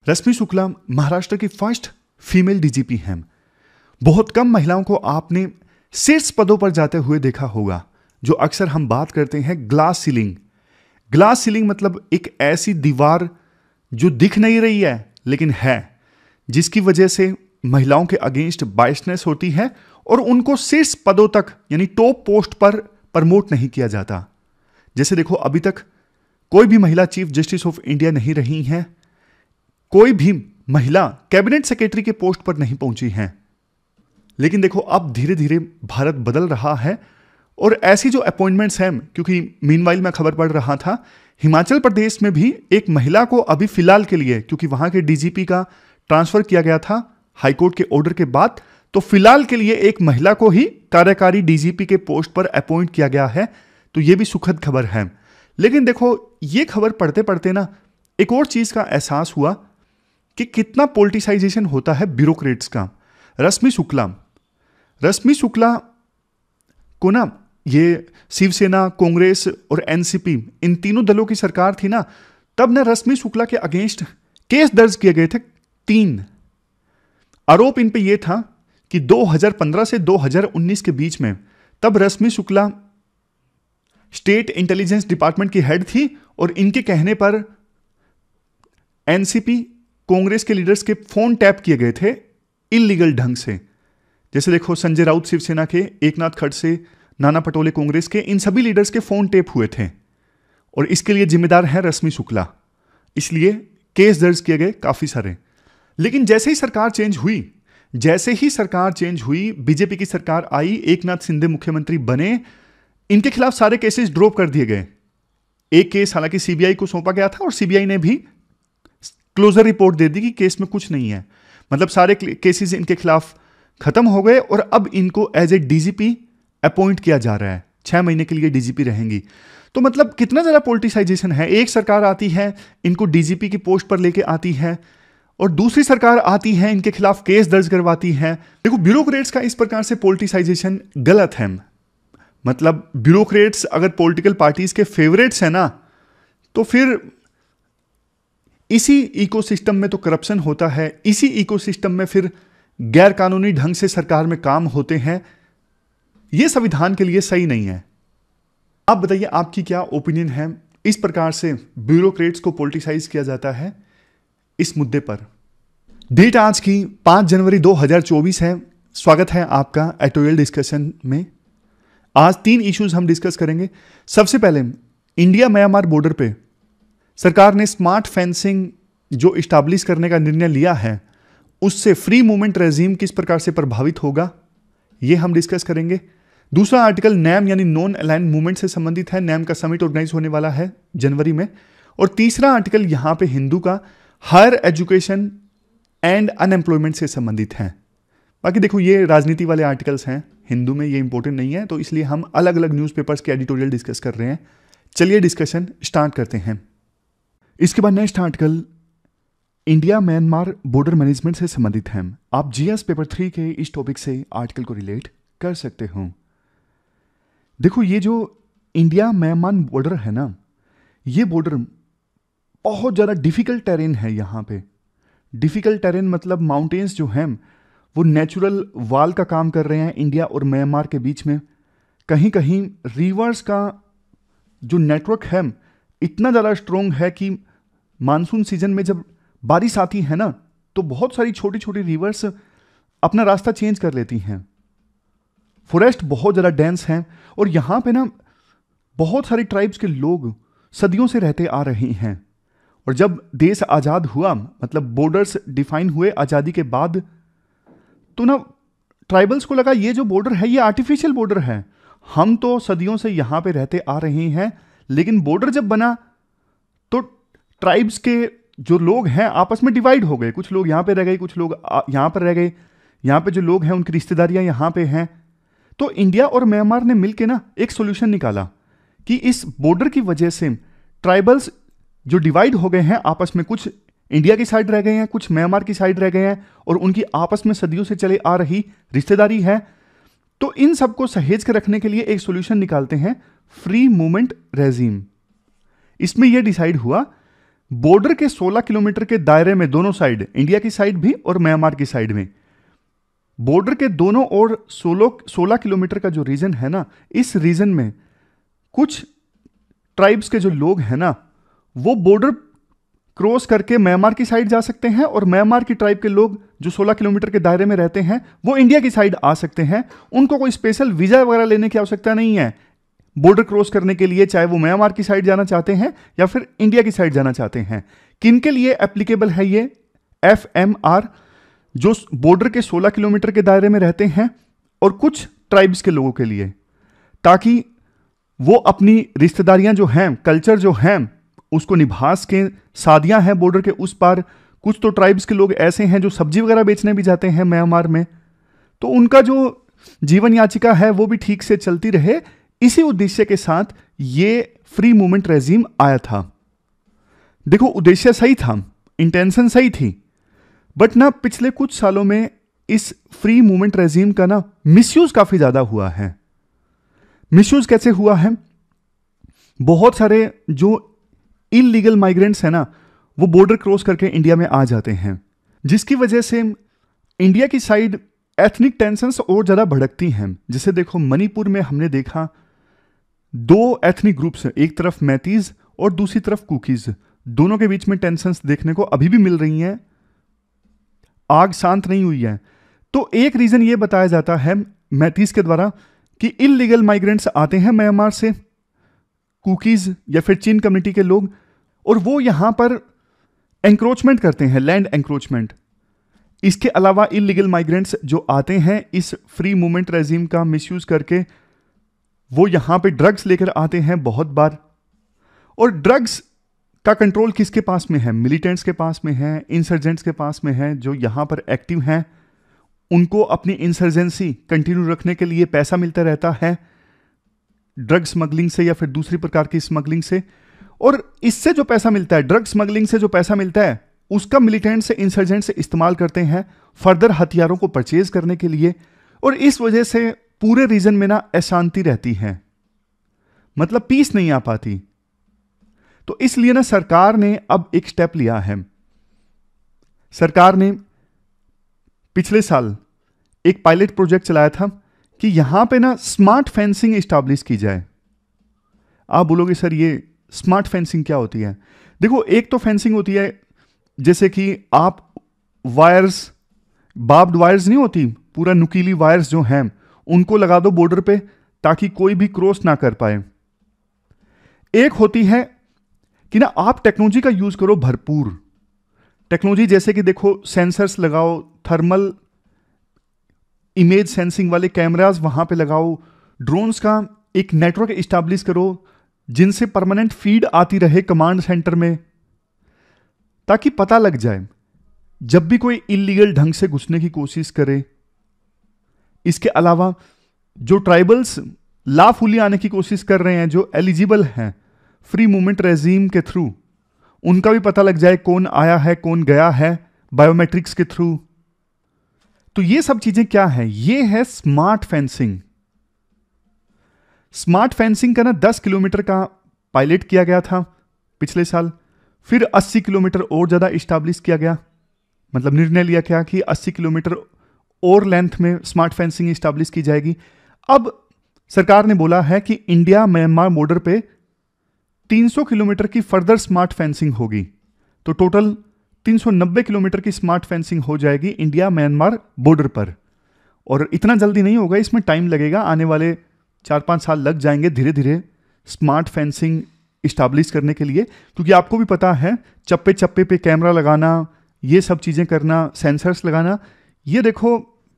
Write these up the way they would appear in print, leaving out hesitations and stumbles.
रश्मि शुक्ला महाराष्ट्र की first female DGP हैं। बहुत कम महिलाओं को आपने शीर्ष पदों पर जाते हुए देखा होगा। जो अक्सर हम बात करते हैं ग्लास सीलिंग। ग्लास सीलिंग मतलब एक ऐसी दीवार जो दिख नहीं रही है लेकिन है, जिसकी वजह से महिलाओं के अगेंस्ट बायसनेस होती है और उनको शीर्ष पदों तक यानी टॉप पोस्ट पर प्रमोट नहीं किया जाता। जैसे देखो, अभी तक कोई भी महिला चीफ जस्टिस ऑफ इंडिया नहीं रही हैं, कोई भी महिला कैबिनेट सेक्रेटरी के पोस्ट पर नहीं पहुंची हैं। लेकिन देखो, अब धीरे धीरे भारत बदल रहा है और ऐसी जो अपॉइंटमेंट्स हैं, क्योंकि मीनवाइल मैं खबर पढ़ रहा था, हिमाचल प्रदेश में भी एक महिला को अभी फिलहाल के लिए, क्योंकि वहां के डीजीपी का ट्रांसफर किया गया था हाईकोर्ट के ऑर्डर के बाद, तो फिलहाल के लिए एक महिला को ही कार्यकारी डीजीपी के पोस्ट पर अपॉइंट किया गया है। तो यह भी सुखद खबर है। लेकिन देखो, ये खबर पढ़ते पढ़ते ना एक और चीज का एहसास हुआ कि कितना पॉलिटिसाइजेशन होता है ब्यूरोक्रेट्स का। रश्मि शुक्ला को ना, ये शिवसेना, कांग्रेस और एनसीपी, इन तीनों दलों की सरकार थी ना, तब ना रश्मि शुक्ला के अगेंस्ट केस दर्ज किए गए थे 3। आरोप इन पे ये था कि 2015 से 2019 के बीच में, तब रश्मि शुक्ला स्टेट इंटेलिजेंस डिपार्टमेंट की हेड थी और इनके कहने पर एनसीपी, कांग्रेस के लीडर्स के फोन टैप किए गए थे इलीगल ढंग से। जैसे देखो, संजय राउत शिवसेना के, एकनाथ खड़से, नाना पटोले कांग्रेस के, इन सभी लीडर्स के फोन टेप हुए थे और इसके लिए जिम्मेदार है रश्मि शुक्ला। इसलिए केस दर्ज किए गए काफी सारे। लेकिन जैसे ही सरकार चेंज हुई, बीजेपी की सरकार आई, एकनाथ शिंदे मुख्यमंत्री बने, इनके खिलाफ सारे केसेस ड्रॉप कर दिए गए। एक केस हालांकि सीबीआई को सौंपा गया था और सीबीआई ने भी क्लोजर रिपोर्ट दे दी कि केस में कुछ नहीं है। मतलब सारे केसेस इनके खिलाफ खत्म हो गए और अब इनको एज ए डीजीपी अपॉइंट किया जा रहा है। 6 महीने के लिए डीजीपी रहेंगी। तो मतलब कितना ज्यादा पॉलिटिसाइजेशन है। एक सरकार आती है, इनको डीजीपी की पोस्ट पर लेके आती है, और दूसरी सरकार आती है, इनके खिलाफ केस दर्ज करवाती है। देखो, ब्यूरोक्रेट्स का इस प्रकार से पॉलिटिसाइजेशन गलत है। मतलब ब्यूरोक्रेट्स अगर पॉलिटिकल पार्टीज के फेवरेट्स है ना, तो फिर इसी इकोसिस्टम में तो करप्शन होता है, इसी इकोसिस्टम में फिर गैर कानूनी ढंग से सरकार में काम होते हैं। यह संविधान के लिए सही नहीं है। आप बताइए, आपकी क्या ओपिनियन है इस प्रकार से ब्यूरोक्रेट्स को पॉलिटिसाइज किया जाता है इस मुद्दे पर। डेट आज की 5 जनवरी 2024 है। स्वागत है आपका एडिटोरियल डिस्कशन में। आज 3 इश्यूज हम डिस्कस करेंगे। सबसे पहले, इंडिया म्यांमार बॉर्डर पे सरकार ने स्मार्ट फेंसिंग जो इस्टेब्लिश करने का निर्णय लिया है, उससे फ्री मूवमेंट रेजिम किस प्रकार से प्रभावित होगा, यह हम डिस्कस करेंगे। दूसरा आर्टिकल नैम यानी नॉन अलाइंड मूवमेंट से संबंधित है। नैम का समिट ऑर्गेनाइज होने वाला है जनवरी में। और तीसरा आर्टिकल यहां पे हिंदू का हायर एजुकेशन एंड अनएम्प्लॉयमेंट से संबंधित है। बाकी देखो, ये राजनीति वाले आर्टिकल्स हैं, हिंदू में ये इंपॉर्टेंट नहीं है, तो इसलिए हम अलग अलग न्यूज़पेपर्स के एडिटोरियल डिस्कस कर रहे हैं। चलिए डिस्कशन स्टार्ट करते हैं। इसके बाद next article India Myanmar border management से संबंधित है। आप जीएस पेपर 3 के इस टॉपिक से आर्टिकल को रिलेट कर सकते हो। देखो, ये जो इंडिया म्यांमार बॉर्डर है ना, ये बॉर्डर बहुत ज़्यादा डिफिकल्ट टेरेन है। यहाँ पे डिफिकल्ट टेरेन मतलब माउंटेन्स जो हैं वो नेचुरल वॉल का काम कर रहे हैं इंडिया और म्यांमार के बीच में। कहीं कहीं रिवर्स का जो नेटवर्क है इतना ज़्यादा स्ट्रोंग है कि मानसून सीजन में जब बारिश आती है ना, तो बहुत सारी छोटी छोटी रिवर्स अपना रास्ता चेंज कर लेती हैं। फॉरेस्ट बहुत ज़्यादा डेंस हैं और यहाँ पे ना बहुत सारी ट्राइब्स के लोग सदियों से रहते आ रहे हैं। और जब देश आज़ाद हुआ, मतलब बॉर्डर्स डिफाइन हुए आज़ादी के बाद, तो ना ट्राइबल्स को लगा ये जो बॉर्डर है ये आर्टिफिशियल बॉर्डर है। हम तो सदियों से यहाँ पे रहते आ रहे हैं, लेकिन बॉर्डर जब बना तो ट्राइब्स के जो लोग हैं आपस में डिवाइड हो गए। कुछ लोग यहाँ पे रह गए, कुछ लोग यहाँ पर रह गए। यहाँ पे जो लोग हैं उनकी रिश्तेदारियाँ यहाँ पे हैं। तो इंडिया और म्यांमार ने मिलकर ना एक सोल्यूशन निकाला कि इस बॉर्डर की वजह से ट्राइबल्स जो डिवाइड हो गए हैं आपस में, कुछ इंडिया की साइड रह गए हैं, कुछ म्यांमार की साइड रह गए हैं, और उनकी आपस में सदियों से चले आ रही रिश्तेदारी है। तो इन सबको सहेज कर रखने के लिए एक सोल्यूशन निकालते हैं, फ्री मूवमेंट रेजिम। इसमें यह डिसाइड हुआ बॉर्डर के 16 किलोमीटर के दायरे में दोनों साइड, इंडिया की साइड भी और म्यांमार की साइड में, बॉर्डर के दोनों ओर 16 किलोमीटर का जो रीजन है ना, इस रीजन में कुछ ट्राइब्स के जो लोग हैं ना, वो बॉर्डर क्रॉस करके म्यांमार की साइड जा सकते हैं, और म्यांमार की ट्राइब के लोग जो 16 किलोमीटर के दायरे में रहते हैं वो इंडिया की साइड आ सकते हैं। उनको कोई स्पेशल वीजा वगैरह लेने की आवश्यकता नहीं है बॉर्डर क्रॉस करने के लिए, चाहे वो म्यांमार की साइड जाना चाहते हैं या फिर इंडिया की साइड जाना चाहते हैं। किन के लिए एप्लीकेबल है ये FMR? जो बॉर्डर के 16 किलोमीटर के दायरे में रहते हैं और कुछ ट्राइब्स के लोगों के लिए, ताकि वो अपनी रिश्तेदारियां जो हैं, कल्चर जो हैं, उसको निभा सकें। शादियां हैं बॉर्डर के उस पार, कुछ तो ट्राइब्स के लोग ऐसे हैं जो सब्जी वगैरह बेचने भी जाते हैं म्यांमार में, तो उनका जो जीवन याचिका है वो भी ठीक से चलती रहे। इसी उद्देश्य के साथ ये फ्री मूवमेंट रेजिम आया था। देखो, उद्देश्य सही था, इंटेंशन सही थी, बट ना पिछले कुछ सालों में इस फ्री मूवमेंट रेजिम का ना मिसयूज काफी ज्यादा हुआ है। मिसयूज कैसे हुआ है? बहुत सारे जो इलीगल माइग्रेंट्स हैं ना, वो बॉर्डर क्रॉस करके इंडिया में आ जाते हैं, जिसकी वजह से इंडिया की साइड एथनिक टेंशन्स और ज्यादा भड़कती हैं। जैसे देखो, मणिपुर में हमने देखा 2 एथनिक ग्रुप्स हैं, एक तरफ मैतीज और दूसरी तरफ कुकीज, दोनों के बीच में टेंशन्स देखने को अभी भी मिल रही हैं, आग शांत नहीं हुई है। तो एक रीजन ये बताया जाता है मैतीज के द्वारा कि इलीगल माइग्रेंट्स आते हैं म्यांमार से, कुकीज या फिर चीन कम्युनिटी के लोग, और वो यहां पर एंक्रोचमेंट करते हैं, लैंड एंक्रोचमेंट। इसके अलावा इलीगल माइग्रेंट्स जो आते हैं इस फ्री मूवमेंट रेजिम का मिसयूज करके, वो यहां पे ड्रग्स लेकर आते हैं बहुत बार। और ड्रग्स का कंट्रोल किसके पास में है? मिलिटेंट्स के पास में है, इंसर्जेंट्स के पास में है, जो यहां पर एक्टिव हैं। उनको अपनी इंसर्जेंसी कंटिन्यू रखने के लिए पैसा मिलता रहता है, ड्रग स्मगलिंग से या फिर दूसरी प्रकार की स्मगलिंग से। और इससे जो पैसा मिलता है, ड्रग स्मगलिंग से जो पैसा मिलता है, उसका मिलिटेंट से, इंसर्जेंट से इस्तेमाल करते हैं फर्दर हथियारों को परचेज करने के लिए। और इस वजह से पूरे रीजन में ना अशांति रहती है, मतलब पीस नहीं आ पाती। तो इसलिए ना सरकार ने अब एक स्टेप लिया है। सरकार ने पिछले साल एक पायलट प्रोजेक्ट चलाया था कि यहां पे ना स्मार्ट फेंसिंग इस्टेब्लिश की जाए। आप बोलोगे सर ये स्मार्ट फेंसिंग क्या होती है? देखो, एक तो फेंसिंग होती है जैसे कि आप वायर्स, बार्ब्ड वायर्स नहीं होती, पूरा नुकीली वायर्स जो हैं उनको लगा दो बॉर्डर पे ताकि कोई भी क्रॉस ना कर पाए। एक होती है कि ना आप टेक्नोलॉजी का यूज करो, भरपूर टेक्नोलॉजी, जैसे कि देखो सेंसर्स लगाओ, थर्मल इमेज सेंसिंग वाले कैमरास वहां पे लगाओ, ड्रोन्स का एक नेटवर्क इस्टेब्लिश करो जिनसे परमानेंट फीड आती रहे कमांड सेंटर में, ताकि पता लग जाए जब भी कोई इलीगल ढंग से घुसने की कोशिश करे। इसके अलावा जो ट्राइबल्स लाफुली आने की कोशिश कर रहे हैं, जो एलिजिबल हैं फ्री मूवमेंट रेजिम के थ्रू, उनका भी पता लग जाए कौन आया है कौन गया है, बायोमेट्रिक्स के थ्रू। तो ये सब चीजें क्या है? ये है स्मार्ट फेंसिंग। स्मार्ट फेंसिंग का ना 10 किलोमीटर का पायलट किया गया था पिछले साल, फिर 80 किलोमीटर और ज्यादा इस्टेब्लिश किया गया, मतलब निर्णय लिया गया कि 80 किलोमीटर और लेंथ में स्मार्ट फेंसिंग इस्टेब्लिश की जाएगी। अब सरकार ने बोला है कि इंडिया म्यांमार बॉर्डर पे 300 किलोमीटर की फर्दर स्मार्ट फेंसिंग होगी, तो टोटल 390 किलोमीटर की स्मार्ट फेंसिंग हो जाएगी इंडिया म्यांमार बॉर्डर पर। और इतना जल्दी नहीं होगा, इसमें टाइम लगेगा, आने वाले 4-5 साल लग जाएंगे धीरे धीरे स्मार्ट फेंसिंग इस्टेब्लिश करने के लिए। क्योंकि आपको भी पता है, चप्पे चप्पे पे कैमरा लगाना, ये सब चीज़ें करना, सेंसर्स लगाना, ये देखो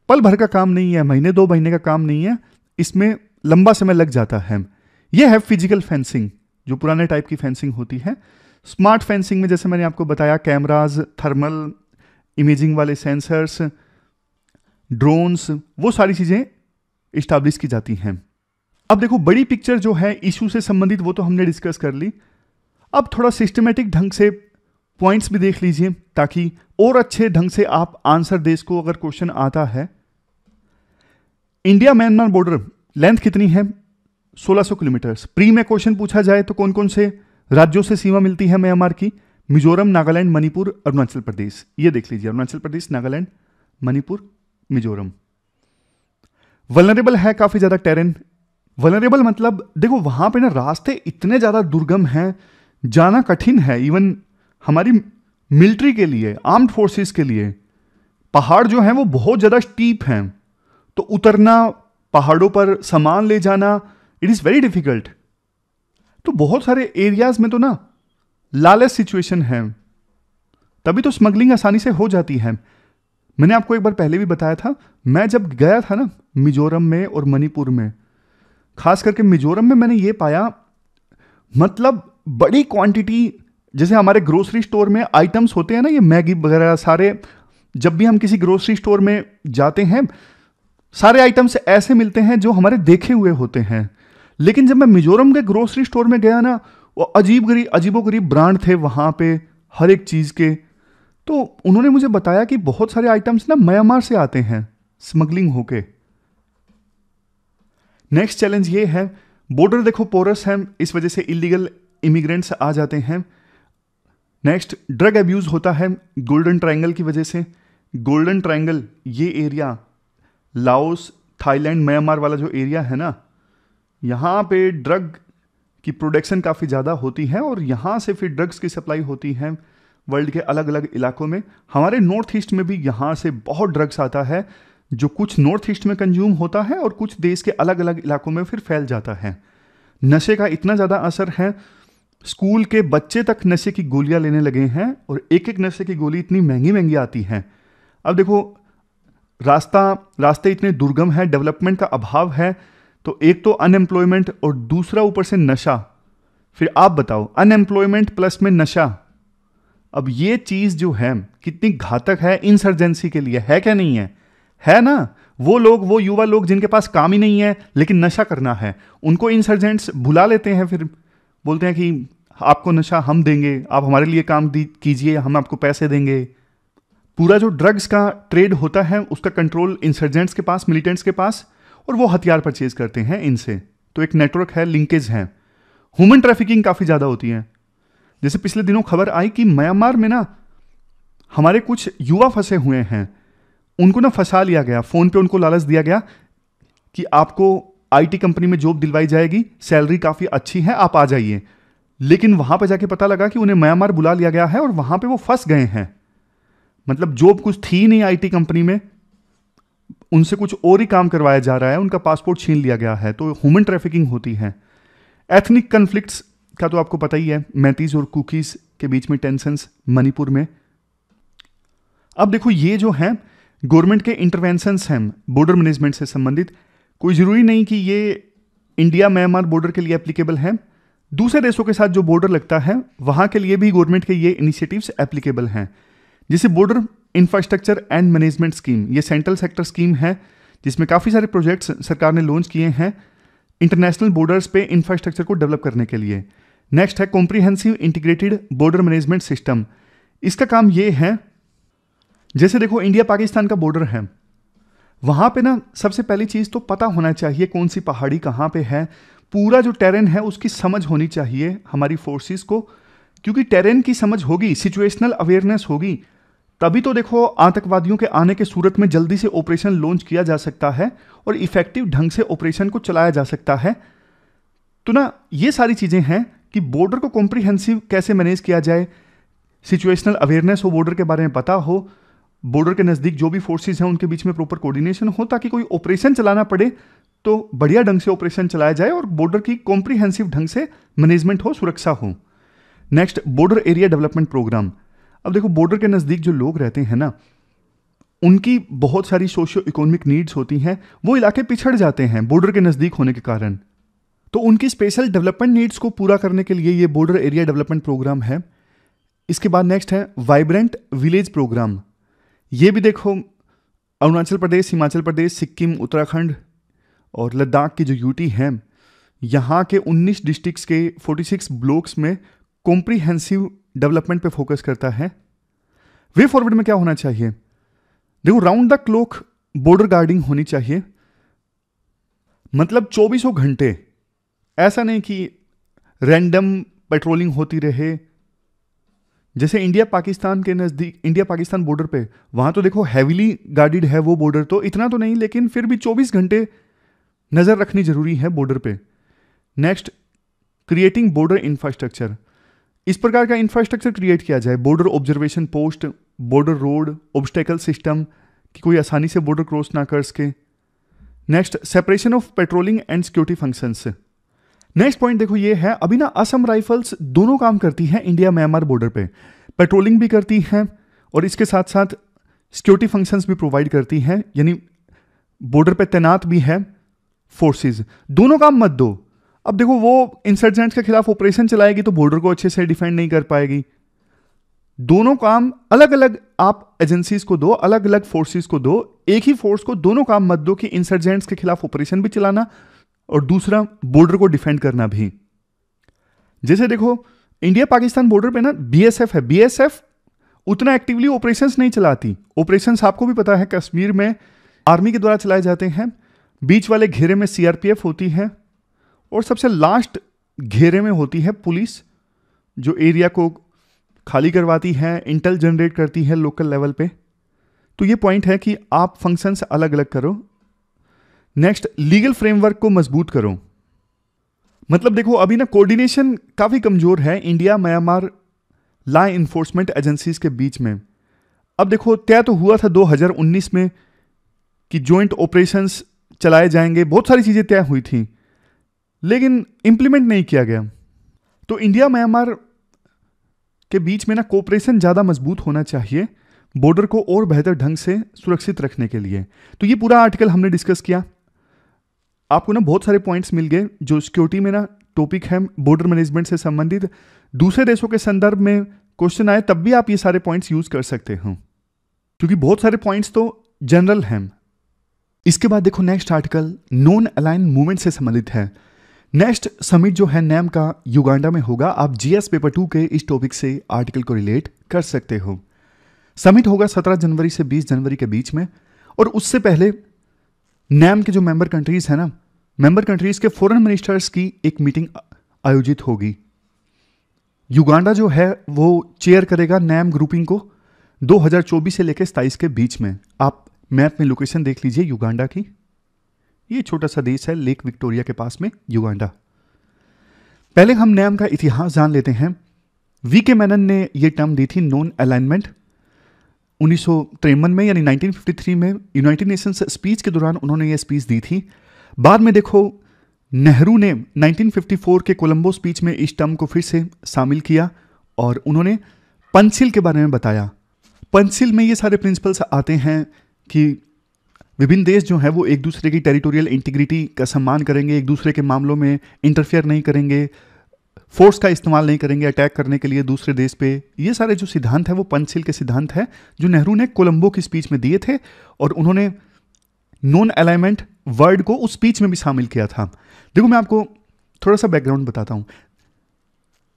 पल भर का काम नहीं है, महीने 2 महीने का काम नहीं है, इसमें लंबा समय लग जाता है। यह है फिजिकल फेंसिंग, जो पुराने टाइप की फेंसिंग होती है। स्मार्ट फेंसिंग में जैसे मैंने आपको बताया, कैमराज, थर्मल इमेजिंग वाले सेंसर्स, ड्रोन्स, वो सारी चीज़ें इस्टेब्लिश की जाती हैं। अब देखो, बड़ी पिक्चर जो है इशू से संबंधित, वो तो हमने डिस्कस कर ली। अब थोड़ा सिस्टमेटिक ढंग से पॉइंट्स भी देख लीजिए, ताकि और अच्छे ढंग से आप आंसर दे इसको अगर क्वेश्चन आता है। इंडिया म्यांमार बॉर्डर लेंथ कितनी है? 1600 किलोमीटर। प्री में क्वेश्चन पूछा जाए तो कौन कौन से राज्यों से सीमा मिलती है म्यांमार की? मिजोरम, नागालैंड, मणिपुर, अरुणाचल प्रदेश। ये देख लीजिए, अरुणाचल प्रदेश, नागालैंड, मणिपुर, मिजोरम। वल्नरेबल है काफी ज्यादा टेरेन। वल्नरेबल मतलब देखो वहां पे ना रास्ते इतने ज्यादा दुर्गम हैं, जाना कठिन है। इवन हमारी मिलिट्री के लिए, आर्म्ड फोर्सेस के लिए पहाड़ जो हैं वो बहुत ज्यादा स्टीप हैं, तो उतरना, पहाड़ों पर सामान ले जाना, इट इज वेरी डिफिकल्ट। तो बहुत सारे एरियाज में तो ना लालेस सिचुएशन है, तभी तो स्मगलिंग आसानी से हो जाती है। मैंने आपको एक बार पहले भी बताया था, मैं जब गया था ना मिजोरम में और मणिपुर में, खास करके मिजोरम में मैंने ये पाया, मतलब बड़ी क्वांटिटी, जैसे हमारे ग्रोसरी स्टोर में आइटम्स होते हैं ना, ये मैगी वगैरह सारे, जब भी हम किसी ग्रोसरी स्टोर में जाते हैं सारे आइटम्स ऐसे मिलते हैं जो हमारे देखे हुए होते हैं। लेकिन जब मैं मिजोरम के ग्रोसरी स्टोर में गया ना, वो अजीबोगरीब ब्रांड थे वहां पे हर एक चीज के। तो उन्होंने मुझे बताया कि बहुत सारे आइटम्स ना म्यांमार से आते हैं स्मगलिंग होके। नेक्स्ट चैलेंज ये है, बॉर्डर देखो पोरस है, इस वजह से इलीगल इमिग्रेंट्स आ जाते हैं। नेक्स्ट, ड्रग अब्यूज होता है गोल्डन ट्रायंगल की वजह से। गोल्डन ट्रायंगल ये एरिया, लाओस, थाईलैंड, म्यांमार वाला जो एरिया है ना, यहाँ पे ड्रग की प्रोडक्शन काफ़ी ज़्यादा होती है और यहाँ से फिर ड्रग्स की सप्लाई होती है वर्ल्ड के अलग अलग इलाकों में। हमारे नॉर्थ ईस्ट में भी यहाँ से बहुत ड्रग्स आता है, जो कुछ नॉर्थ ईस्ट में कंज्यूम होता है और कुछ देश के अलग अलग इलाकों में फिर फैल जाता है। नशे का इतना ज़्यादा असर है, स्कूल के बच्चे तक नशे की गोलियां लेने लगे हैं और एक एक नशे की गोली इतनी महंगी महंगी आती हैं। अब देखो रास्ते इतने दुर्गम है, डेवलपमेंट का अभाव है, तो एक तो अनएम्प्लॉयमेंट और दूसरा ऊपर से नशा। फिर आप बताओ, अनएम्प्लॉयमेंट प्लस में नशा, अब ये चीज जो है कितनी घातक है इंसर्जेंसी के लिए, है क्या नहीं है? है ना। वो युवा लोग जिनके पास काम ही नहीं है लेकिन नशा करना है, उनको इंसर्जेंट्स बुला लेते हैं, फिर बोलते हैं कि आपको नशा हम देंगे, आप हमारे लिए काम कीजिए, हम आपको पैसे देंगे। पूरा जो ड्रग्स का ट्रेड होता है उसका कंट्रोल इंसर्जेंट्स के पास, मिलिटेंट्स के पास, और वो हथियार परचेज करते हैं इनसे। तो एक नेटवर्क है, लिंकेज है। ह्यूमन ट्रैफिकिंग काफ़ी ज़्यादा होती है। जैसे पिछले दिनों खबर आई कि म्यांमार में ना हमारे कुछ युवा फंसे हुए हैं, उनको ना फंसा लिया गया, फ़ोन पे उनको लालच दिया गया कि आपको आईटी कंपनी में जॉब दिलवाई जाएगी, सैलरी काफ़ी अच्छी है, आप आ जाइए। लेकिन वहाँ पर जाके पता लगा कि उन्हें म्यांमार बुला लिया गया है और वहाँ पे वो फंस गए हैं। मतलब जॉब कुछ थी नहीं आईटी कंपनी में, उनसे कुछ और ही काम करवाया जा रहा है, उनका पासपोर्ट छीन लिया गया है। तो ह्यूमन ट्रैफिकिंग होती है। एथनिक कन्फ्लिक्ट्स का तो आपको पता ही है, मैतीस और कुकीज के बीच में टेंशंस मणिपुर में। अब देखो ये जो है गवर्नमेंट के इंटरवेंशंस हैं बॉर्डर मैनेजमेंट से संबंधित, कोई ज़रूरी नहीं कि ये इंडिया म्यांमार बॉर्डर के लिए एप्लीकेबल है। दूसरे देशों के साथ जो बॉर्डर लगता है वहाँ के लिए भी गवर्नमेंट के ये इनिशिएटिव्स एप्लीकेबल हैं। जैसे border infrastructure and management scheme, ये सेंट्रल सेक्टर स्कीम है जिसमें काफ़ी सारे प्रोजेक्ट्स सरकार ने लॉन्च किए हैं इंटरनेशनल बॉर्डर्स पे इंफ्रास्ट्रक्चर को डेवलप करने के लिए। नेक्स्ट है comprehensive integrated border management system. इसका काम ये है, जैसे देखो इंडिया पाकिस्तान का बॉर्डर है, वहाँ पे ना सबसे पहली चीज़ तो पता होना चाहिए कौन सी पहाड़ी कहाँ पे है, पूरा जो टेरेन है उसकी समझ होनी चाहिए हमारी फोर्सेस को, क्योंकि टेरेन की समझ होगी, सिचुएशनल अवेयरनेस होगी, तभी तो देखो आतंकवादियों के आने के सूरत में जल्दी से ऑपरेशन लॉन्च किया जा सकता है और इफेक्टिव ढंग से ऑपरेशन को चलाया जा सकता है। तो ना ये सारी चीज़ें हैं कि बॉर्डर को कॉम्प्रिहेंसिव कैसे मैनेज किया जाए, सिचुएशनल अवेयरनेस हो, बॉर्डर के बारे में पता हो, बॉर्डर के नज़दीक जो भी फोर्सेस हैं उनके बीच में प्रॉपर कोऑर्डिनेशन हो, ताकि कोई ऑपरेशन चलाना पड़े तो बढ़िया ढंग से ऑपरेशन चलाया जाए और बॉर्डर की कॉम्प्रिहेंसिव ढंग से मैनेजमेंट हो, सुरक्षा हो। Next, border area development programme. अब देखो बॉर्डर के नज़दीक जो लोग रहते हैं ना, उनकी बहुत सारी सोशियो इकोनॉमिक नीड्स होती हैं, वो इलाके पिछड़ जाते हैं बॉर्डर के नज़दीक होने के कारण। तो उनकी स्पेशल डेवलपमेंट नीड्स को पूरा करने के लिए ये बॉर्डर एरिया डेवलपमेंट प्रोग्राम है। इसके बाद नेक्स्ट है वाइब्रेंट विलेज प्रोग्राम। ये भी देखो अरुणाचल प्रदेश, हिमाचल प्रदेश, सिक्किम, उत्तराखंड और लद्दाख की जो यूटी है, यहाँ के 19 डिस्ट्रिक्ट्स के 46 ब्लॉक्स में कॉम्प्रिहेंसिव डेवलपमेंट पे फोकस करता है। वे फॉरवर्ड में क्या होना चाहिए? देखो round the clock border guarding होनी चाहिए, मतलब 24 घंटे, ऐसा नहीं कि रैंडम पेट्रोलिंग होती रहे, जैसे इंडिया पाकिस्तान के नज़दीक, इंडिया पाकिस्तान बॉर्डर पे, वहाँ तो देखो हैविली गार्डेड है वो बॉर्डर, तो इतना तो नहीं, लेकिन फिर भी 24 घंटे नज़र रखनी जरूरी है बॉर्डर पे। Next, creating border infrastructure. इस प्रकार का इंफ्रास्ट्रक्चर क्रिएट किया जाए, border observation post, border road, obstacle system, कि कोई आसानी से बॉर्डर क्रॉस ना कर सके। Next, separation of patrolling and security functions. Next point देखो ये है, अभी ना असम राइफल्स दोनों काम करती है इंडिया म्यांमार बॉर्डर पे, पेट्रोलिंग भी करती है और इसके साथ साथ सिक्योरिटी फंक्शंस भी प्रोवाइड करती है, यानी बॉर्डर पे तैनात भी है फोर्सेस। दोनों काम मत दो। अब देखो वो इंसर्जेंट्स के खिलाफ ऑपरेशन चलाएगी तो बॉर्डर को अच्छे से डिफेंड नहीं कर पाएगी। दोनों काम अलग अलग आप एजेंसीज को दो, अलग अलग फोर्सेस को दो, एक ही फोर्स को दोनों काम मत दो कि इंसर्जेंट्स के खिलाफ ऑपरेशन भी चलाना और दूसरा बॉर्डर को डिफेंड करना भी। जैसे देखो इंडिया पाकिस्तान बॉर्डर पे ना बीएसएफ है, बीएसएफ उतना एक्टिवली ऑपरेशंस नहीं चलाती। ऑपरेशंस आपको भी पता है कश्मीर में आर्मी के द्वारा चलाए जाते हैं, बीच वाले घेरे में सीआरपीएफ होती है और सबसे लास्ट घेरे में होती है पुलिस, जो एरिया को खाली करवाती है, इंटेल जनरेट करती है लोकल लेवल पे। तो ये पॉइंट है कि आप फंक्शंस अलग अलग करो। नेक्स्ट, लीगल फ्रेमवर्क को मजबूत करो। मतलब देखो अभी ना कोऑर्डिनेशन काफी कमजोर है India Myanmar law enforcement agencies के बीच में। अब देखो तय तो हुआ था 2019 में कि जॉइंट ऑपरेशंस चलाए जाएंगे, बहुत सारी चीजें तय हुई थी, लेकिन इंप्लीमेंट नहीं किया गया। तो इंडिया म्यांमार के बीच में ना कोऑपरेशन ज्यादा मजबूत होना चाहिए बॉर्डर को और बेहतर ढंग से सुरक्षित रखने के लिए। तो ये पूरा आर्टिकल हमने डिस्कस किया, आपको ना बहुत सारे पॉइंट्स मिल गए जो सिक्योरिटी में ना टॉपिक है बॉर्डर मैनेजमेंट से संबंधित। दूसरे देशों के संदर्भ में क्वेश्चन आए तब भी आप ये सारे पॉइंट्स यूज कर सकते हो, क्योंकि बहुत सारे पॉइंट्स तो जनरल हैं। इसके बाद देखो next article non align movement से संबंधित है। नेक्स्ट समिट जो है नैम का युगांडा में होगा। आप जीएस पेपर 2 के इस टॉपिक से आर्टिकल को रिलेट कर सकते हो। समिट होगा 17 जनवरी से 20 जनवरी के बीच में, और उससे पहले नैम के जो मेंबर कंट्रीज है ना, मेंबर कंट्रीज के फॉरेन मिनिस्टर्स की एक मीटिंग आयोजित होगी। युगांडा जो है वो चेयर करेगा नैम ग्रुपिंग को 2024 से लेकर 27 के बीच में। आप मैप में लोकेशन देख लीजिए युगांडा की, ये छोटा सा देश है लेक विक्टोरिया के पास में युगांडा। पहले हम नैम का इतिहास जान लेते हैं। वीके मेनन ने यह टर्म दी थी नॉन अलाइनमेंट 1953 में, यानी 1953 में यूनाइटेड नेशंस स्पीच के दौरान उन्होंने ये स्पीच दी थी। बाद में देखो नेहरू ने 1954 के कोलंबो स्पीच में इस टर्म को फिर से शामिल किया और उन्होंने पंचशील के बारे में बताया। पंचशील में ये सारे प्रिंसिपल्स आते हैं कि विभिन्न देश जो है वो एक दूसरे की टेरिटोरियल इंटीग्रिटी का सम्मान करेंगे, एक दूसरे के मामलों में इंटरफेयर नहीं करेंगे, फोर्स का इस्तेमाल नहीं करेंगे अटैक करने के लिए दूसरे देश पे। ये सारे जो सिद्धांत है वो पंचशील के सिद्धांत है जो नेहरू ने कोलंबो की स्पीच में दिए थे, और उन्होंने नॉन अलाइनमेंट वर्ड को उस स्पीच में भी शामिल किया था। देखो मैं आपको थोड़ा सा बैकग्राउंड बताता हूं।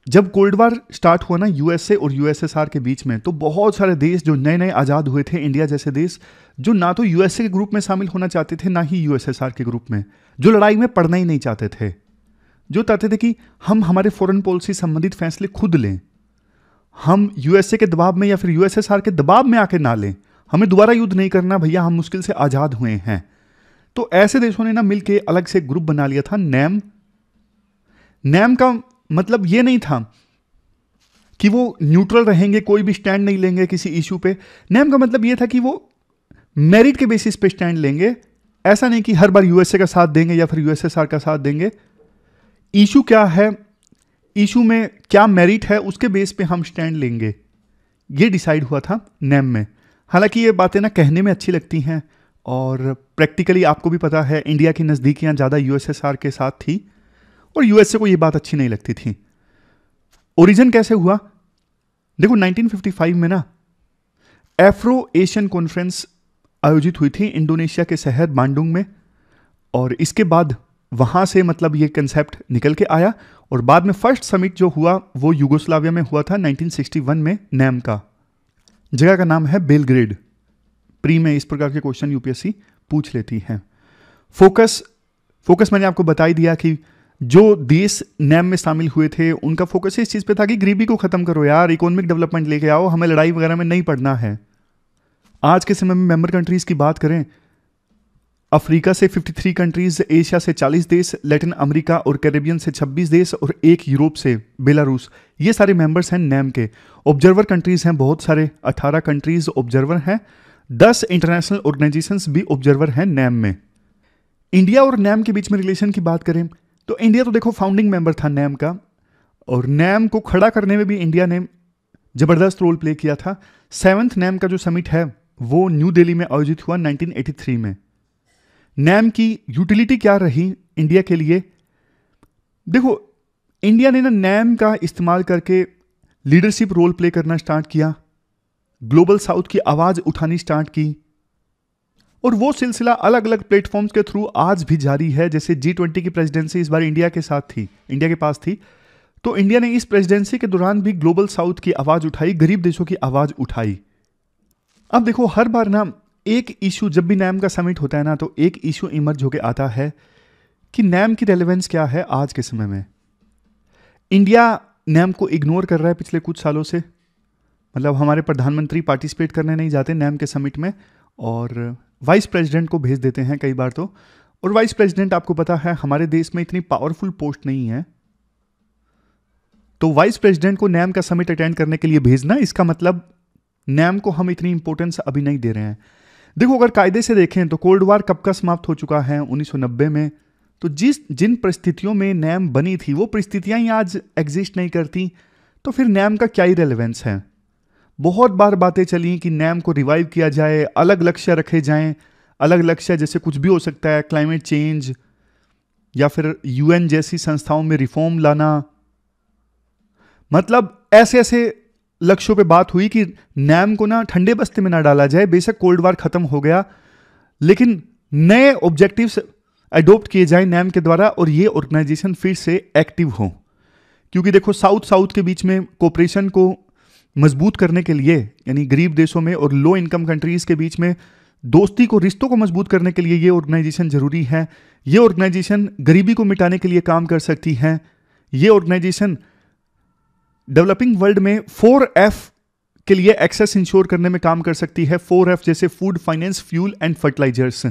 जब कोल्ड वार स्टार्ट हुआ ना यूएसए और यूएसएसआर के बीच में, तो बहुत सारे देश जो नए नए आज़ाद हुए थे, इंडिया जैसे देश, जो ना तो यूएसए के ग्रुप में शामिल होना चाहते थे ना ही यूएसएसआर के ग्रुप में, जो लड़ाई में पड़ना ही नहीं चाहते थे, जो चाहते थे कि हम हमारे फॉरेन पॉलिसी संबंधित फैसले खुद लें, हम यूएसए के दबाव में या फिर यूएसएसआर के दबाव में आके ना लें, हमें दोबारा युद्ध नहीं करना भैया, हम मुश्किल से आज़ाद हुए हैं। तो ऐसे देशों ने ना मिलके अलग से ग्रुप बना लिया था नैम। नैम का मतलब ये नहीं था कि वो न्यूट्रल रहेंगे, कोई भी स्टैंड नहीं लेंगे किसी इशू पे। नैम का मतलब ये था कि वो मेरिट के बेसिस पे स्टैंड लेंगे, ऐसा नहीं कि हर बार यूएसए का साथ देंगे या फिर यूएसएसआर का साथ देंगे। इशू क्या है, इशू में क्या मेरिट है, उसके बेस पे हम स्टैंड लेंगे, ये डिसाइड हुआ था नैम में। हालांकि ये बातें ना कहने में अच्छी लगती हैं और प्रैक्टिकली आपको भी पता है इंडिया की नज़दीकियां ज़्यादा यूएसएसआर के साथ थी और यूएसए को ये बात अच्छी नहीं लगती थी। ओरिजिन कैसे हुआ, देखो 1955 में ना एफ्रो एशियन कॉन्फ्रेंस आयोजित हुई थी इंडोनेशिया के शहर बांडुंग में, और इसके बाद वहां से मतलब ये कंसेप्ट निकल के आया, और बाद में फर्स्ट समिट जो हुआ वो यूगोस्लाविया में हुआ था 1961 में। नैम का जगह का नाम है बेलग्रेड। प्री में इस प्रकार के क्वेश्चन यूपीएससी पूछ लेती है। फोकस मैंने आपको बता ही दिया कि जो देश नैम में शामिल हुए थे उनका फोकस इस चीज़ पे था कि गरीबी को ख़त्म करो यार, इकोनॉमिक डेवलपमेंट लेके आओ, हमें लड़ाई वगैरह में नहीं पड़ना है। आज के समय में मेंबर कंट्रीज़ की बात करें, अफ्रीका से 53 कंट्रीज़, एशिया से 40 देश, लैटिन अमेरिका और कैरेबियन से 26 देश और एक यूरोप से बेलारूस, ये सारे मेंबर्स हैं नैम के। ऑब्जर्वर कंट्रीज़ हैं बहुत सारे, 18 कंट्रीज़ ऑब्जर्वर हैं, 10 इंटरनेशनल ऑर्गेनाइजेशंस भी ऑब्जर्वर हैं नैम में। इंडिया और नैम के बीच में रिलेशन की बात करें तो इंडिया तो देखो फाउंडिंग मेंबर था नैम का, और नैम को खड़ा करने में भी इंडिया ने ज़बरदस्त रोल प्ले किया था। 7th नैम का जो समिट है वो न्यू दिल्ली में आयोजित हुआ 1983 में। नैम की यूटिलिटी क्या रही इंडिया के लिए? देखो, इंडिया ने ना नैम का इस्तेमाल करके लीडरशिप रोल प्ले करना स्टार्ट किया, ग्लोबल साउथ की आवाज़ उठानी स्टार्ट की, और वो सिलसिला अलग अलग प्लेटफॉर्म्स के थ्रू आज भी जारी है। जैसे G20 की प्रेसिडेंसी इस बार इंडिया के साथ थी, इंडिया के पास थी, तो इंडिया ने इस प्रेसिडेंसी के दौरान भी ग्लोबल साउथ की आवाज़ उठाई, गरीब देशों की आवाज़ उठाई। अब देखो, हर बार ना एक इशू, जब भी नैम का समिट होता है ना, तो एक इशू इमर्ज होकर आता है कि नैम की रेलेवेंस क्या है आज के समय में। इंडिया नैम को इग्नोर कर रहा है पिछले कुछ सालों से, मतलब हमारे प्रधानमंत्री पार्टिसिपेट करने नहीं जाते नैम के समिट में, और वाइस प्रेसिडेंट को भेज देते हैं कई बार तो। और वाइस प्रेसिडेंट आपको पता है हमारे देश में इतनी पावरफुल पोस्ट नहीं है, तो वाइस प्रेसिडेंट को नैम का समिट अटेंड करने के लिए भेजना, इसका मतलब नैम को हम इतनी इंपॉर्टेंस अभी नहीं दे रहे हैं। देखो, अगर कायदे से देखें तो कोल्ड वार कब का समाप्त हो चुका है? 1990 में। तो जिन परिस्थितियों में नैम बनी थी वो परिस्थितियां ही आज एग्जिस्ट नहीं करती, तो फिर नैम का क्या ही रेलेवेंस है? बहुत बार बातें चली कि नैम को रिवाइव किया जाए, अलग लक्ष्य रखे जाएं, अलग लक्ष्य जैसे कुछ भी हो सकता है, क्लाइमेट चेंज या फिर UN जैसी संस्थाओं में रिफॉर्म लाना, मतलब ऐसे ऐसे लक्ष्यों पे बात हुई कि नैम को ना ठंडे बस्ते में ना डाला जाए। बेशक कोल्ड वार खत्म हो गया, लेकिन नए ऑब्जेक्टिव्स अडॉप्ट किए जाए नैम के द्वारा, और ये ऑर्गेनाइजेशन फिर से एक्टिव हो। क्योंकि देखो, साउथ के बीच में कोऑपरेशन को मजबूत करने के लिए, यानी गरीब देशों में और लो इनकम कंट्रीज के बीच में दोस्ती को, रिश्तों को मजबूत करने के लिए ये ऑर्गेनाइजेशन जरूरी है। ये ऑर्गेनाइजेशन गरीबी को मिटाने के लिए काम कर सकती है। ये ऑर्गेनाइजेशन डेवलपिंग वर्ल्ड में 4F के लिए एक्सेस इंश्योर करने में काम कर सकती है। 4F जैसे food, finance, fuel and fertilisers.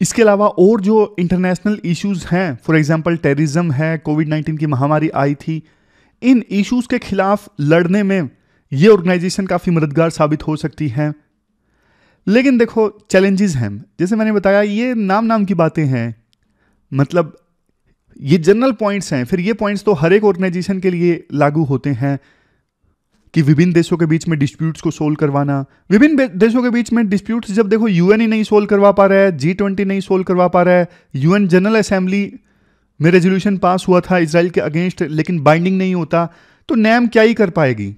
इसके अलावा और जो इंटरनेशनल इश्यूज हैं, फॉर एग्जांपल टेररिज्म है, कोविड-19 की महामारी आई थी, इन इश्यूज के खिलाफ लड़ने में ये ऑर्गेनाइजेशन काफ़ी मददगार साबित हो सकती है। लेकिन देखो, चैलेंजेस हैं, जैसे मैंने बताया, ये नाम की बातें हैं, मतलब ये जनरल पॉइंट्स हैं। फिर ये पॉइंट्स तो हर एक ऑर्गेनाइजेशन के लिए लागू होते हैं कि विभिन्न देशों के बीच में डिस्प्यूट्स को सोल्व करवाना। विभिन्न देशों के बीच में डिस्प्यूट्स जब देखो UN ही नहीं सोल्व करवा पा रहा है, G20 नहीं सोल्व करवा पा रहा है, UN जनरल असेंबली में रेजोल्यूशन पास हुआ था इजराइल के अगेंस्ट, लेकिन बाइंडिंग नहीं होता, तो नैम क्या ही कर पाएगी?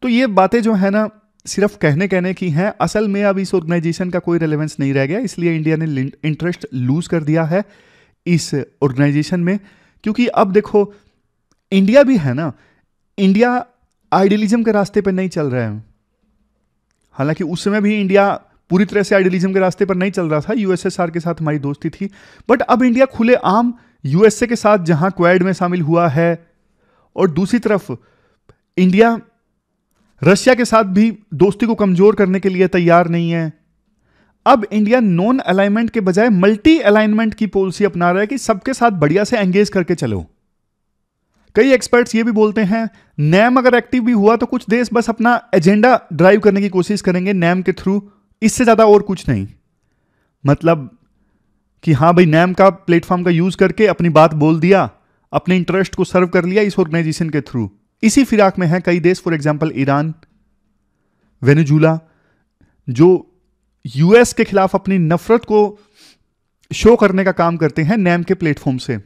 तो ये बातें जो है ना, सिर्फ कहने की हैं। असल में अब इस ऑर्गेनाइजेशन का कोई रेलेवेंस नहीं रह गया, इसलिए इंडिया ने इंटरेस्ट लूज कर दिया है इस ऑर्गेनाइजेशन में। क्योंकि अब देखो, इंडिया भी है ना, इंडिया आइडियलिज्म के रास्ते पर नहीं चल रहा है। हालांकि उस समय भी इंडिया पूरी तरह से आइडियलिज्म के रास्ते पर नहीं चल रहा था, USSR के साथ हमारी दोस्ती थी, बट अब इंडिया खुले आम USA के साथ जहां क्वाड में शामिल हुआ है, और दूसरी तरफ इंडिया रशिया के साथ भी दोस्ती को कमजोर करने के लिए तैयार नहीं है। अब इंडिया नॉन अलाइनमेंट के बजाय मल्टी अलाइनमेंट की पॉलिसी अपना रहा है कि सबके साथ बढ़िया से एंगेज करके चलो। कई एक्सपर्ट्स ये भी बोलते हैं, नैम अगर एक्टिव भी हुआ तो कुछ देश बस अपना एजेंडा ड्राइव करने की कोशिश करेंगे नैम के थ्रू, इससे ज्यादा और कुछ नहीं। मतलब कि हाँ भाई, नैम का प्लेटफॉर्म का यूज करके अपनी बात बोल दिया, अपने इंटरेस्ट को सर्व कर लिया इस ऑर्गेनाइजेशन के थ्रू। इसी फिराक में है कई देश, फॉर एग्जांपल ईरान, वेनेजुला, जो US के खिलाफ अपनी नफरत को शो करने का काम करते हैं नैम के प्लेटफॉर्म से।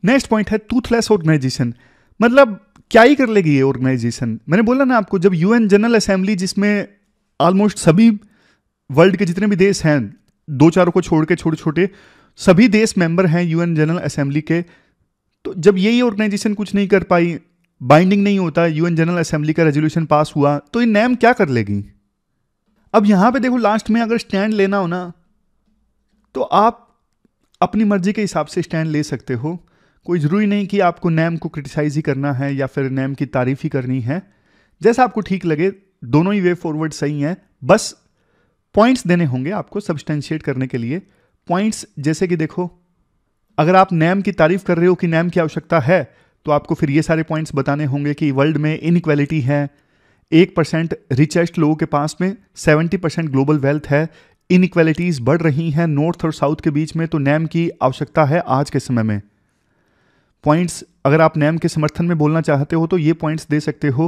नेक्स्ट पॉइंट है टूथलेस ऑर्गेनाइजेशन। मतलब क्या ही कर लेगी ये ऑर्गेनाइजेशन? मैंने बोला ना आपको, जब UN जनरल असेंबली, जिसमें ऑलमोस्ट सभी वर्ल्ड के जितने भी देश हैं, 2-4 को छोड़ के, छोटे छोटे सभी देश मेंबर हैं UN जनरल असेंबली के, तो जब यही ऑर्गेनाइजेशन कुछ नहीं कर पाई, बाइंडिंग नहीं होता, UN जनरल असेंबली का रेजोल्यूशन पास हुआ, तो ये नैम क्या कर लेगी? अब यहां पे देखो, लास्ट में अगर स्टैंड लेना हो ना, तो आप अपनी मर्जी के हिसाब से स्टैंड ले सकते हो। कोई ज़रूरी नहीं कि आपको नैम को क्रिटिसाइज ही करना है या फिर नैम की तारीफ ही करनी है। जैसा आपको ठीक लगे, दोनों ही वे फॉरवर्ड सही हैं। बस पॉइंट्स देने होंगे आपको सब्सटेंशिएट करने के लिए। पॉइंट्स जैसे कि देखो, अगर आप नैम की तारीफ कर रहे हो कि नैम की आवश्यकता है, तो आपको फिर ये सारे पॉइंट्स बताने होंगे कि वर्ल्ड में इनइक्वालिटी है, 1% रिचेस्ट लोगों के पास में 70% ग्लोबल वेल्थ है, इनइक्वालिटीज बढ़ रही हैं नॉर्थ और साउथ के बीच में, तो नैम की आवश्यकता है आज के समय में। पॉइंट्स अगर आप नैम के समर्थन में बोलना चाहते हो तो ये पॉइंट्स दे सकते हो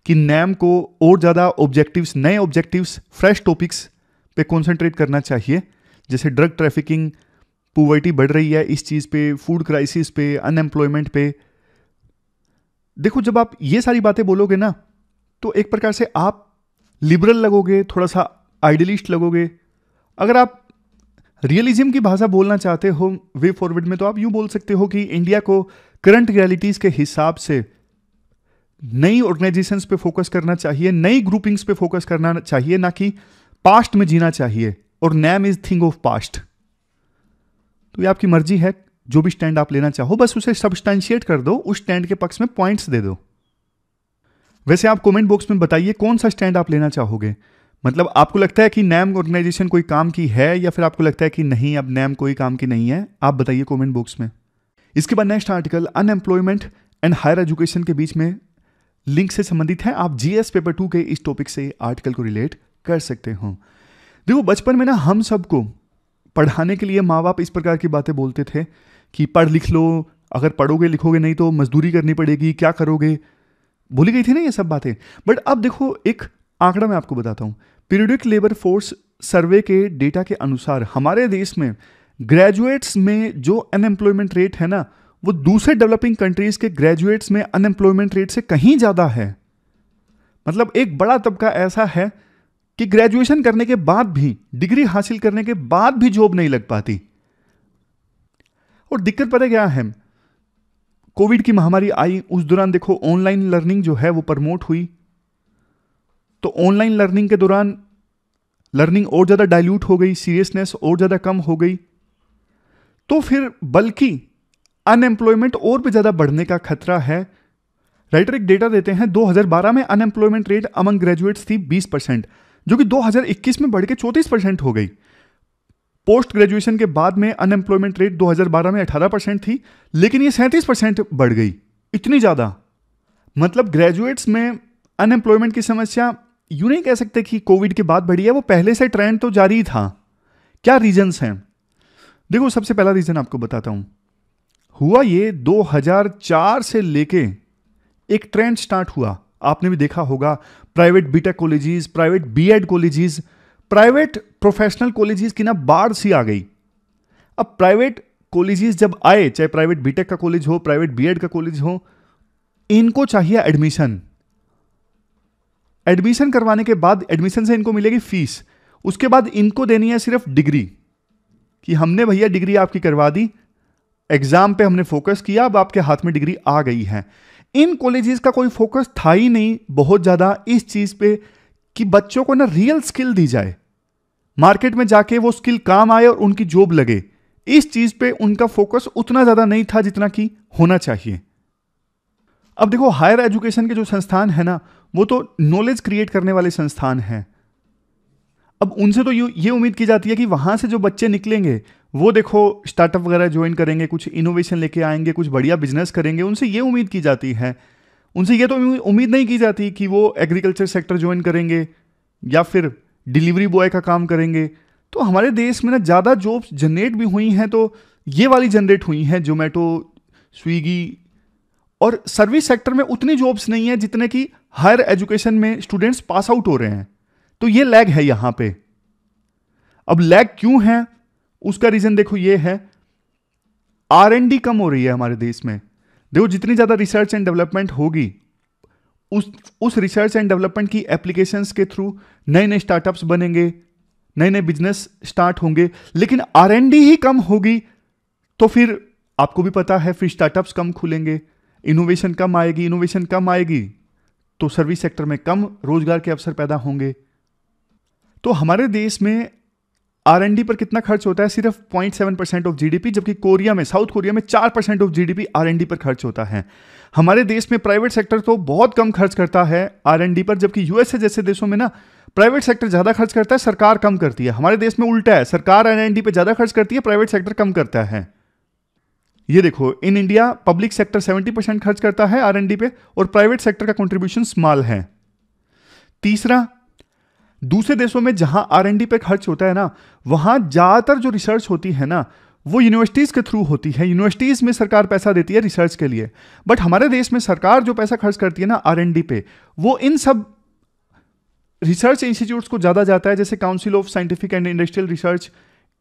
कि नैम को और ज़्यादा ऑब्जेक्टिव्स, नए ऑब्जेक्टिव्स, फ्रेश टॉपिक्स पे कॉन्सेंट्रेट करना चाहिए, जैसे ड्रग ट्रैफिकिंग, पॉवर्टी बढ़ रही है इस चीज़ पे, फूड क्राइसिस पे, अनएम्प्लॉयमेंट पे। देखो, जब आप ये सारी बातें बोलोगे ना, तो एक प्रकार से आप लिबरल लगोगे, थोड़ा सा आइडियलिस्ट लगोगे। अगर आप रियलिज्म की भाषा बोलना चाहते हो वे फॉरवर्ड में, तो आप यूं बोल सकते हो कि इंडिया को करंट रियलिटीज के हिसाब से नई ऑर्गेनाइजेशंस पे फोकस करना चाहिए, नई ग्रुपिंग्स पे फोकस करना चाहिए, ना कि पास्ट में जीना चाहिए। और NAM is thing of past. तो ये आपकी मर्जी है, जो भी स्टैंड आप लेना चाहो, बस उसे सब्सटेंशिएट कर दो, उस स्टैंड के पक्ष में पॉइंट्स दे दो। वैसे आप कमेंट बॉक्स में बताइए कौन सा स्टैंड आप लेना चाहोगे। मतलब आपको लगता है कि नैम ऑर्गेनाइजेशन कोई काम की है, या फिर आपको लगता है कि नहीं, अब नैम कोई काम की नहीं है? आप बताइए कमेंट बॉक्स में। इसके बाद next article unemployment and higher education के बीच में लिंक से संबंधित है। आप जीएस पेपर 2 के इस टॉपिक से आर्टिकल को रिलेट कर सकते हो। देखो, बचपन में ना हम सबको पढ़ाने के लिए माँ बाप इस प्रकार की बातें बोलते थे कि पढ़ लिख लो, अगर पढ़ोगे लिखोगे नहीं तो मजदूरी करनी पड़ेगी, क्या करोगे, बोली गई थी ना ये सब बातें। बट अब देखो, एक आंकड़ा मैं आपको बताता हूँ। पीरियडिक लेबर फोर्स सर्वे के डेटा के अनुसार हमारे देश में ग्रेजुएट्स में जो अनएम्प्लॉयमेंट रेट है ना, वो दूसरे डेवलपिंग कंट्रीज के ग्रेजुएट्स में अनएम्प्लॉयमेंट रेट से कहीं ज़्यादा है। मतलब एक बड़ा तबका ऐसा है कि ग्रेजुएशन करने के बाद भी, डिग्री हासिल करने के बाद भी जॉब नहीं लग पाती। और दिक्कत पता क्या है, कोविड की महामारी आई, उस दौरान देखो ऑनलाइन लर्निंग जो है वो प्रमोट हुई, तो ऑनलाइन लर्निंग के दौरान लर्निंग और ज़्यादा डाइल्यूट हो गई, सीरियसनेस और ज़्यादा कम हो गई, तो फिर बल्कि अनएम्प्लॉयमेंट और भी ज़्यादा बढ़ने का खतरा है। राइटर एक डेटा देते हैं, 2012 में अनएम्प्लॉयमेंट रेट अमंग ग्रेजुएट्स थी 20%, जो कि 2021 में बढ़ के 34% हो गई। पोस्ट ग्रेजुएशन के बाद में अनएम्प्लॉयमेंट रेट 2012 में 18% थी, लेकिन ये 37% बढ़ गई। इतनी ज़्यादा, मतलब ग्रेजुएट्स में अनएम्प्लॉयमेंट की समस्या यूं नहीं कह सकते कि कोविड के बाद बढ़ी है, वो पहले से ट्रेंड तो जारी था। क्या रीजंस हैं? देखो, सबसे पहला रीजन आपको बताता हूं। हुआ ये 2004 से लेके एक ट्रेंड स्टार्ट हुआ, आपने भी देखा होगा। Private B Tech colleges, private B Ed colleges, private professional colleges की ना बाढ़ सी आ गई। अब प्राइवेट कॉलेजेस जब आए, चाहे प्राइवेट बीटेक का कॉलेज हो, प्राइवेट बीएड का कॉलेज हो, इनको चाहिए एडमिशन। एडमिशन करवाने के बाद एडमिशन से इनको मिलेगी फीस, उसके बाद इनको देनी है सिर्फ डिग्री, कि हमने भैया डिग्री आपकी करवा दी, एग्जाम पे हमने फोकस किया, अब आपके हाथ में डिग्री आ गई है। इन कॉलेजेस का कोई फोकस था ही नहीं बहुत ज्यादा इस चीज पे कि बच्चों को ना रियल स्किल दी जाए, मार्केट में जाके वो स्किल काम आए और उनकी जॉब लगे। इस चीज पे उनका फोकस उतना ज्यादा नहीं था जितना कि होना चाहिए। अब देखो, हायर एजुकेशन के जो संस्थान है ना, वो तो नॉलेज क्रिएट करने वाले संस्थान हैं। अब उनसे तो ये उम्मीद की जाती है कि वहां से जो बच्चे निकलेंगे वो देखो स्टार्टअप वगैरह ज्वाइन करेंगे, कुछ इनोवेशन लेके आएंगे, कुछ बढ़िया बिजनेस करेंगे। उनसे ये उम्मीद की जाती है। उनसे ये तो उम्मीद नहीं की जाती कि वो एग्रीकल्चर सेक्टर ज्वाइन करेंगे या फिर डिलीवरी बॉय का काम करेंगे। तो हमारे देश में ना ज़्यादा जॉब्स जनरेट भी हुई हैं तो ये वाली जनरेट हुई हैं, जोमेटो, स्विगी, और सर्विस सेक्टर में उतनी जॉब्स नहीं है जितने कि हायर एजुकेशन में स्टूडेंट्स पास आउट हो रहे हैं। तो ये लैग है यहां पे। अब लैग क्यों है, उसका रीजन देखो ये है, R&D कम हो रही है हमारे देश में। देखो, जितनी ज्यादा रिसर्च एंड डेवलपमेंट होगी, उस रिसर्च एंड डेवलपमेंट की एप्लीकेशंस के थ्रू नए नए स्टार्टअप्स बनेंगे, नए नए बिजनेस स्टार्ट होंगे। लेकिन R&D ही कम होगी तो फिर आपको भी पता है, फिर स्टार्टअप्स कम खुलेंगे, इनोवेशन कम आएगी। इनोवेशन कम आएगी तो सर्विस सेक्टर में कम रोजगार के अवसर पैदा होंगे। तो हमारे देश में R&D पर कितना खर्च होता है? सिर्फ 0.7% ऑफ जीडीपी, जबकि कोरिया में, साउथ कोरिया में 4% ऑफ जीडीपी R&D पर खर्च होता है। हमारे देश में प्राइवेट सेक्टर तो बहुत कम खर्च करता है R&D पर, जबकि यूएसए जैसे देशों में ना प्राइवेट सेक्टर ज्यादा खर्च करता है, सरकार कम करती है। हमारे देश में उल्टा है, सरकार R&D पे ज्यादा खर्च करती है, प्राइवेट सेक्टर कम करता है। ये देखो, इन इंडिया पब्लिक सेक्टर 70% खर्च करता है R&D पे और प्राइवेट सेक्टर का कंट्रीब्यूशन स्मॉल है। तीसरा, दूसरे देशों में जहां R&D पे खर्च होता है ना, वहां ज्यादातर जो रिसर्च होती है ना वो यूनिवर्सिटीज के थ्रू होती है। यूनिवर्सिटीज में सरकार पैसा देती है रिसर्च के लिए। बट हमारे देश में सरकार जो पैसा खर्च करती है ना R&D पे, वो इन सब रिसर्च इंस्टीट्यूट्स को ज्यादा जाता है, जैसे council of scientific and industrial research,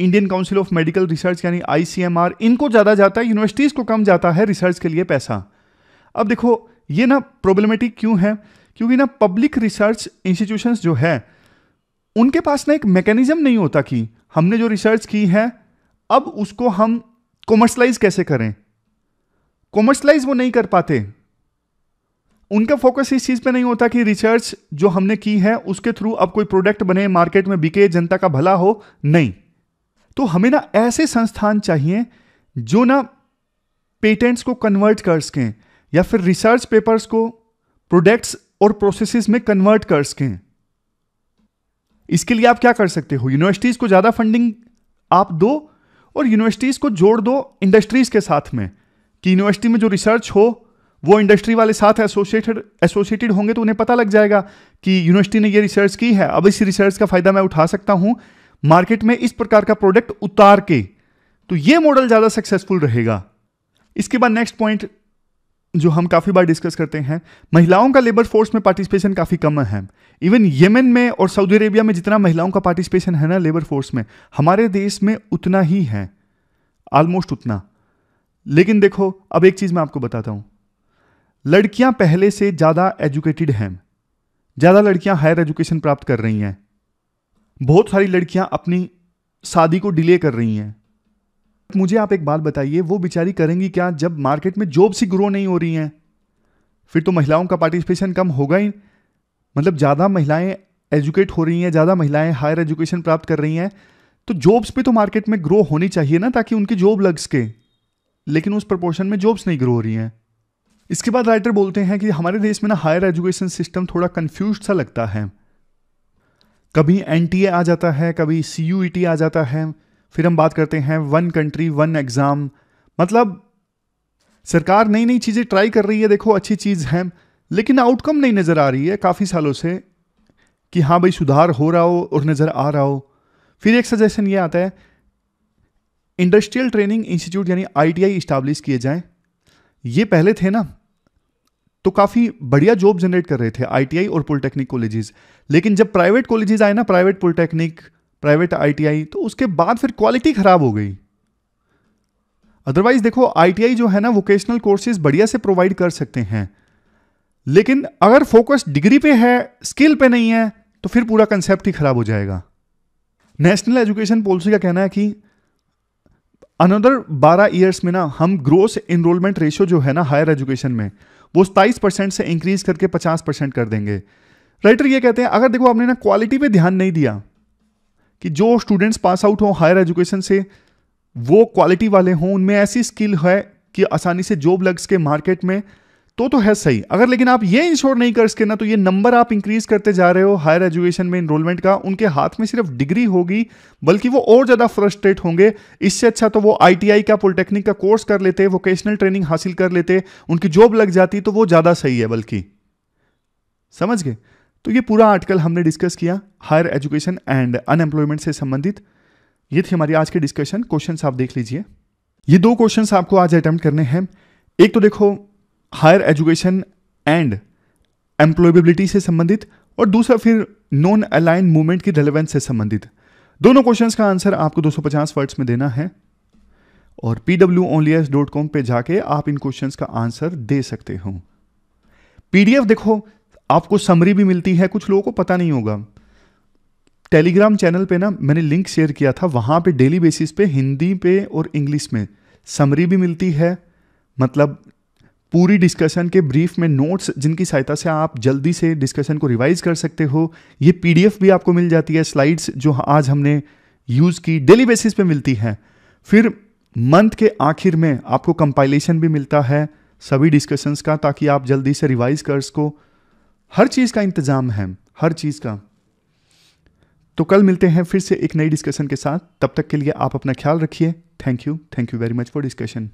Indian council of medical research यानी ICMR, इनको ज्यादा जाता है, यूनिवर्सिटीज को कम जाता है रिसर्च के लिए पैसा। अब देखो ये ना प्रॉब्लमेटिक क्यों है? क्योंकि ना पब्लिक रिसर्च इंस्टीट्यूशंस जो है उनके पास ना एक मैकेनिज्म नहीं होता कि हमने जो रिसर्च की है अब उसको हम कॉमर्शलाइज कैसे करें। कॉमर्शलाइज वो नहीं कर पाते। उनका फोकस इस चीज पे नहीं होता कि रिसर्च जो हमने की है उसके थ्रू अब कोई प्रोडक्ट बने, मार्केट में बिके, जनता का भला हो, नहीं। तो हमें ना ऐसे संस्थान चाहिए जो ना पेटेंट्स को कन्वर्ट कर सकें या फिर रिसर्च पेपर्स को प्रोडक्ट्स और प्रोसेसेस में कन्वर्ट कर सकें। इसके लिए आप क्या कर सकते हो? यूनिवर्सिटीज को ज्यादा फंडिंग आप दो और यूनिवर्सिटीज को जोड़ दो इंडस्ट्रीज के साथ में, कि यूनिवर्सिटी में जो रिसर्च हो वो इंडस्ट्री वाले साथ एसोसिएटेड होंगे, तो उन्हें पता लग जाएगा कि यूनिवर्सिटी ने ये रिसर्च की है, अब इस रिसर्च का फायदा मैं उठा सकता हूं मार्केट में इस प्रकार का प्रोडक्ट उतार के। तो ये मॉडल ज्यादा सक्सेसफुल रहेगा। इसके बाद नेक्स्ट पॉइंट जो हम काफी बार डिस्कस करते हैं, महिलाओं का लेबर फोर्स में पार्टिसिपेशन काफी कम है। इवन येमेन में और सऊदी अरेबिया में जितना महिलाओं का पार्टिसिपेशन है ना लेबर फोर्स में, हमारे देश में उतना ही है, ऑलमोस्ट उतना। लेकिन देखो अब एक चीज मैं आपको बताता हूं, लड़कियां पहले से ज्यादा एजुकेटेड हैं, ज्यादा लड़कियां हायर एजुकेशन प्राप्त कर रही हैं। बहुत सारी लड़कियां अपनी शादी को डिले कर रही हैं। मुझे आप एक बात बताइए, वो बेचारी करेंगी क्या जब मार्केट में जॉब्स ही ग्रो नहीं हो रही हैं? फिर तो महिलाओं का पार्टिसिपेशन कम होगा ही। मतलब ज़्यादा महिलाएं एजुकेट हो रही हैं, ज़्यादा महिलाएं हायर एजुकेशन प्राप्त कर रही हैं, तो जॉब्स पे तो मार्केट में ग्रो होनी चाहिए ना, ताकि उनकी जॉब लग सके। लेकिन उस प्रपोर्शन में जॉब्स नहीं ग्रो हो रही हैं। इसके बाद राइटर बोलते हैं कि हमारे देश में ना हायर एजुकेशन सिस्टम थोड़ा कंफ्यूज सा लगता है। कभी NTA आ जाता है, कभी CUET आ जाता है, फिर हम बात करते हैं 1 कंट्री 1 एग्जाम। मतलब सरकार नई नई चीजें ट्राई कर रही है, देखो अच्छी चीज है, लेकिन आउटकम नहीं नजर आ रही है काफी सालों से कि हाँ भाई सुधार हो रहा हो और नजर आ रहा हो। फिर एक सजेशन ये आता है इंडस्ट्रियल ट्रेनिंग इंस्टीट्यूट यानी ITI इस्टेब्लिश किए जाएं। ये पहले थे ना तो काफी बढ़िया जॉब जनरेट कर रहे थे ITI और पॉलिटेक्निक कॉलेजेस, लेकिन जब प्राइवेट कॉलेजेस आए ना, प्राइवेट पॉलिटेक्निक, प्राइवेट ITI, तो उसके बाद फिर क्वालिटी खराब हो गई। अदरवाइज देखो ITI जो है ना वोकेशनल कोर्सेज बढ़िया से प्रोवाइड कर सकते हैं, लेकिन अगर फोकस डिग्री पे है, स्किल पे नहीं है, तो फिर पूरा कंसेप्ट ही खराब हो जाएगा। नेशनल एजुकेशन पॉलिसी का कहना है कि अनदर 12 ईयर्स में ना हम ग्रोस एनरोलमेंट रेशियो जो है ना हायर एजुकेशन में वो 27% से इंक्रीज करके 50% कर देंगे। राइटर ये कहते हैं अगर देखो आपने ना क्वालिटी पे ध्यान नहीं दिया कि जो स्टूडेंट्स पास आउट हो हायर एजुकेशन से वो क्वालिटी वाले हों, उनमें ऐसी स्किल है कि आसानी से जॉब लग सके मार्केट में, तो है सही। अगर लेकिन आप ये इंश्योर नहीं कर सके ना, तो ये नंबर आप इंक्रीज करते जा रहे हो हायर एजुकेशन में एनरोलमेंट का, उनके हाथ में सिर्फ डिग्री होगी, बल्कि वो और ज्यादा फ्रस्ट्रेट होंगे। इससे अच्छा तो वो ITI का पॉलिटेक्निक का कोर्स कर लेते, वोकेशनल ट्रेनिंग हासिल कर लेते, उनकी जॉब लग जाती, तो वो ज्यादा सही है। बल्कि समझ गए? तो ये पूरा आर्टिकल हमने डिस्कस किया हायर एजुकेशन एंड अनएम्प्लॉयमेंट से संबंधित। ये थी हमारी आज की डिस्कशन। क्वेश्चंस आप देख लीजिए। ये 2 क्वेश्चंस आपको आज अटेम्प्ट करने हैं। एक तो देखो हायर एजुकेशन एंड एम्प्लॉयबिलिटी से संबंधित, और दूसरा फिर नॉन अलाइन मूवमेंट की रेलेवेंस से संबंधित। दोनों क्वेश्चंस का आंसर आपको 250 वर्ड्स में देना है और pwonlyas.com पे जाके आप इन क्वेश्चंस का आंसर दे सकते हो। PDF देखो आपको समरी भी मिलती है, कुछ लोगों को पता नहीं होगा। टेलीग्राम चैनल पे ना मैंने लिंक शेयर किया था, वहां पे डेली बेसिस पे हिंदी पे और इंग्लिश में समरी भी मिलती है। मतलब पूरी डिस्कशन के ब्रीफ में नोट्स जिनकी सहायता से आप जल्दी से डिस्कशन को रिवाइज कर सकते हो। ये PDF भी आपको मिल जाती है, स्लाइड्स जो आज हमने यूज़ की, डेली बेसिस पे मिलती हैं। फिर मंथ के आखिर में आपको कंपाइलेशन भी मिलता है सभी डिस्कशंस का, ताकि आप जल्दी से रिवाइज कर सको। हर चीज़ का इंतज़ाम है, हर चीज़ का। तो कल मिलते हैं फिर से एक नई डिस्कशन के साथ। तब तक के लिए आप अपना ख्याल रखिए। Thank you very much for discussion.